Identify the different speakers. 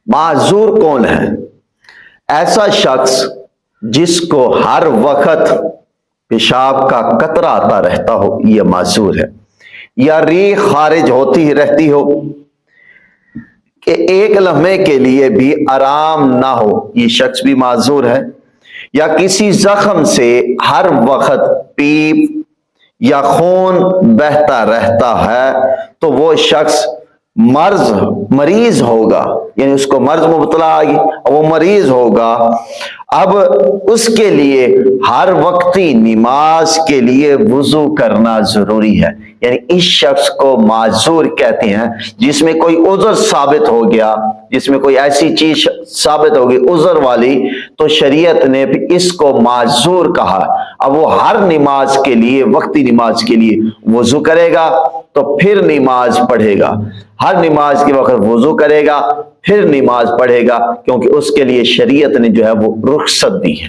Speaker 1: معذور کون ہے؟ ایسا شخص جس کو ہر وقت پیشاب کا قطرہ آتا رہتا ہو، یہ معذور ہے، یا ریح خارج ہوتی ہی رہتی ہو کہ ایک لمحے کے لیے بھی آرام نہ ہو، یہ شخص بھی معذور ہے، یا کسی زخم سے ہر وقت پیپ یا خون بہتا رہتا ہے تو وہ شخص مریض ہوگا، یعنی اس کو مرض مبتلا آگی، وہ مریض ہوگا۔ اب اس کے لیے ہر وقتی نماز کے لیے وضو کرنا ضروری ہے، یعنی اس شخص کو معذور کہتے ہیں جس میں کوئی عذر ثابت ہو گیا، جس میں کوئی ایسی چیز ثابت ہوگی عذر والی، تو شریعت نے بھی اس کو معذور کہا۔ اب وہ ہر نماز کے لیے، وقتی نماز کے لیے وضو کرے گا تو پھر نماز پڑھے گا، ہر نماز کے وقت وضو کرے گا پھر نماز پڑھے گا، کیونکہ اس کے لیے شریعت نے جو ہے وہ رخصت دی ہے۔